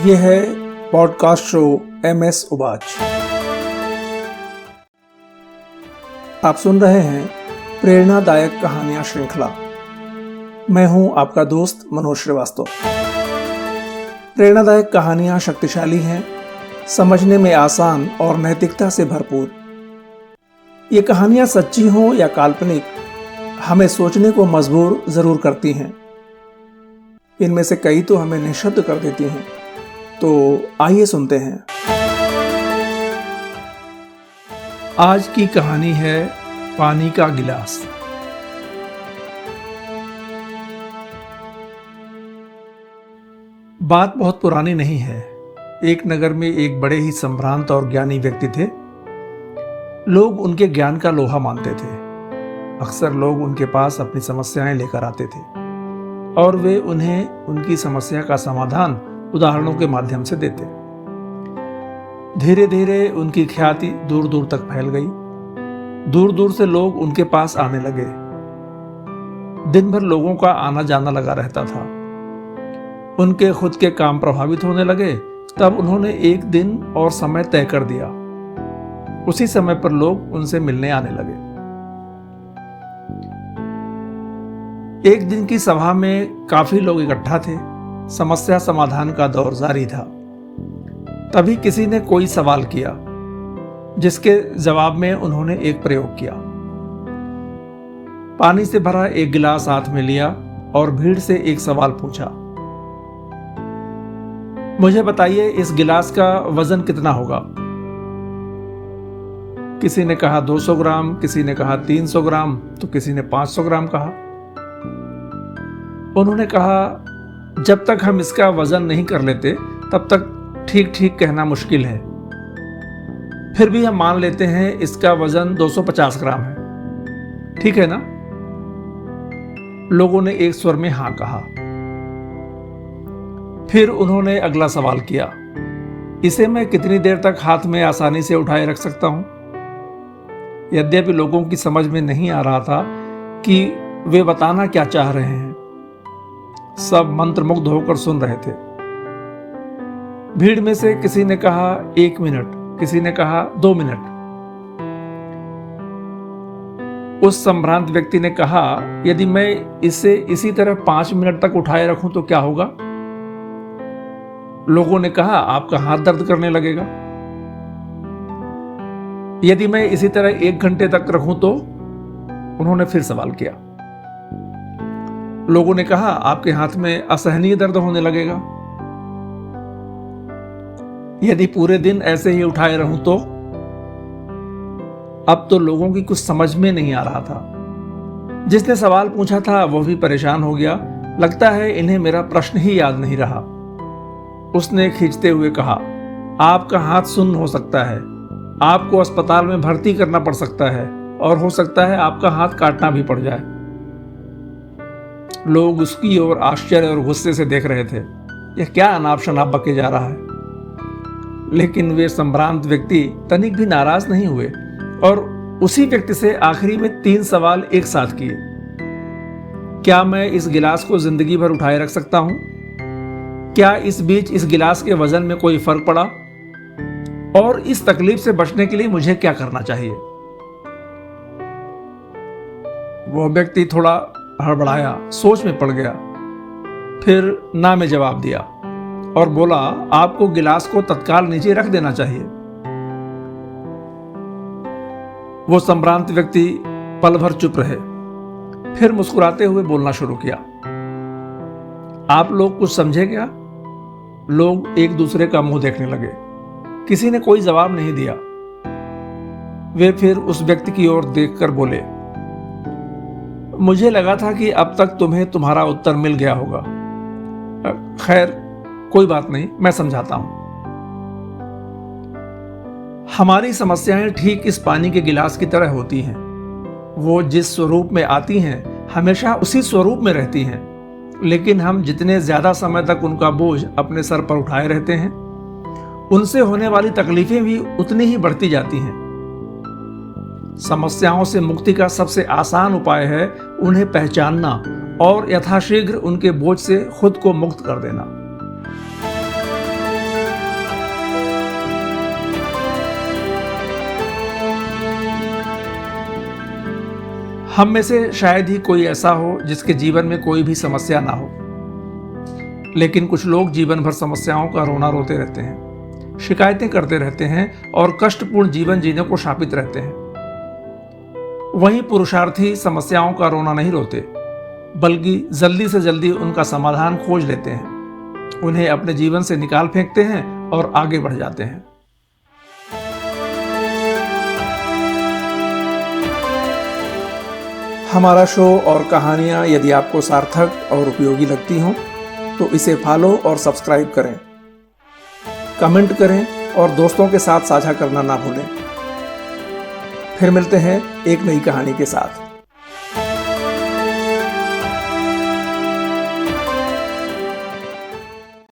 ये है podcast show MS उबाच। आप सुन रहे हैं प्रेरणादायक कहानियां श्रृंखला। मैं हूं आपका दोस्त मनोज श्रीवास्तव। प्रेरणादायक कहानियां शक्तिशाली हैं, समझने में आसान और नैतिकता से भरपूर। ये कहानियां सच्ची हों या काल्पनिक, हमें सोचने को मजबूर जरूर करती हैं। इनमें से कई तो हमें निःशब्द कर देती हैं। तो आइए सुनते हैं। आज की कहानी है पानी का गिलास। बात बहुत पुरानी नहीं है। एक नगर में एक बड़े ही संभ्रांत और ज्ञानी व्यक्ति थे। लोग उनके ज्ञान का लोहा मानते थे। अक्सर लोग उनके पास अपनी समस्याएं लेकर आते थे और वे उन्हें उनकी समस्या का समाधान उदाहरणों के माध्यम से देते। धीरे धीरे उनकी ख्याति दूर दूर तक फैल गई। दूर दूर से लोग उनके पास आने लगे। दिन भर लोगों का आना जाना लगा रहता था। उनके खुद के काम प्रभावित होने लगे। तब उन्होंने एक दिन और समय तय कर दिया। उसी समय पर लोग उनसे मिलने आने लगे। एक दिन की सभा में काफी लोग इकट्ठा थे। समस्या समाधान का दौर जारी था। तभी किसी ने कोई सवाल किया, जिसके जवाब में उन्होंने एक प्रयोग किया। पानी से भरा एक गिलास हाथ में लिया और भीड़ से एक सवाल पूछा, मुझे बताइए इस गिलास का वजन कितना होगा? किसी ने कहा 200 ग्राम, किसी ने कहा 300 ग्राम, तो किसी ने 500 ग्राम कहा। उन्होंने कहा, जब तक हम इसका वजन नहीं कर लेते तब तक ठीक ठीक कहना मुश्किल है। फिर भी हम मान लेते हैं इसका वजन 250 ग्राम है, ठीक है ना? लोगों ने एक स्वर में हां कहा। फिर उन्होंने अगला सवाल किया, इसे मैं कितनी देर तक हाथ में आसानी से उठाए रख सकता हूं? यद्यपि लोगों की समझ में नहीं आ रहा था कि वे बताना क्या चाह रहे हैं। सब मंत्रमुग्ध होकर सुन रहे थे। भीड़ में से किसी ने कहा 1 मिनट, किसी ने कहा 2 मिनट। उस संभ्रांत व्यक्ति ने कहा, यदि मैं इसे इसी तरह 5 मिनट तक उठाए रखूं तो क्या होगा? लोगों ने कहा, आपका हाथ दर्द करने लगेगा। यदि मैं इसी तरह 1 घंटे तक रखूं तो? उन्होंने फिर सवाल किया। लोगों ने कहा, आपके हाथ में असहनीय दर्द होने लगेगा। यदि पूरे दिन ऐसे ही उठाए रहूं तो? अब तो लोगों की कुछ समझ में नहीं आ रहा था। जिसने सवाल पूछा था वो भी परेशान हो गया। लगता है इन्हें मेरा प्रश्न ही याद नहीं रहा। उसने खींचते हुए कहा, आपका हाथ सुन्न हो सकता है, आपको अस्पताल में भर्ती करना पड़ सकता है और हो सकता है आपका हाथ काटना भी पड़ जाए। लोग उसकी ओर आश्चर्य और गुस्से से देख रहे थे। यह क्या अनाप शनाप बके जा रहा है? लेकिन वे संभ्रांत व्यक्ति तनिक भी नाराज नहीं हुए और उसी व्यक्ति से आखिरी में 3 सवाल एक साथ किए। क्या मैं इस गिलास को जिंदगी भर उठाए रख सकता हूं? क्या इस बीच इस गिलास के वजन में कोई फर्क पड़ा? और इस तकलीफ से बचने के लिए मुझे क्या करना चाहिए? वह व्यक्ति थोड़ा हड़बड़ाया, सोच में पड़ गया। फिर ना में जवाब दिया और बोला, आपको गिलास को तत्काल नीचे रख देना चाहिए। वो संभ्रांत व्यक्ति पल भर चुप रहे, फिर मुस्कुराते हुए बोलना शुरू किया, आप लोग कुछ समझे क्या? लोग एक दूसरे का मुंह देखने लगे। किसी ने कोई जवाब नहीं दिया। वे फिर उस व्यक्ति की ओर देखकर बोले, मुझे लगा था कि अब तक तुम्हें तुम्हारा उत्तर मिल गया होगा। खैर कोई बात नहीं, मैं समझाता हूं। हमारी समस्याएं ठीक इस पानी के गिलास की तरह होती हैं। वो जिस स्वरूप में आती हैं हमेशा उसी स्वरूप में रहती हैं, लेकिन हम जितने ज्यादा समय तक उनका बोझ अपने सर पर उठाए रहते हैं, उनसे होने वाली तकलीफें भी उतनी ही बढ़ती जाती हैं। समस्याओं से मुक्ति का सबसे आसान उपाय है उन्हें पहचानना और यथाशीघ्र उनके बोझ से खुद को मुक्त कर देना। हम में से शायद ही कोई ऐसा हो जिसके जीवन में कोई भी समस्या ना हो, लेकिन कुछ लोग जीवन भर समस्याओं का रोना रोते रहते हैं, शिकायतें करते रहते हैं और कष्टपूर्ण जीवन जीने को शापित रहते हैं। वहीं पुरुषार्थी समस्याओं का रोना नहीं रोते, बल्कि जल्दी से जल्दी उनका समाधान खोज लेते हैं, उन्हें अपने जीवन से निकाल फेंकते हैं और आगे बढ़ जाते हैं। हमारा शो और कहानियाँ यदि आपको सार्थक और उपयोगी लगती हों तो इसे फॉलो और सब्सक्राइब करें, कमेंट करें और दोस्तों के साथ साझा करना ना भूलें। फिर मिलते हैं एक नई कहानी के साथ।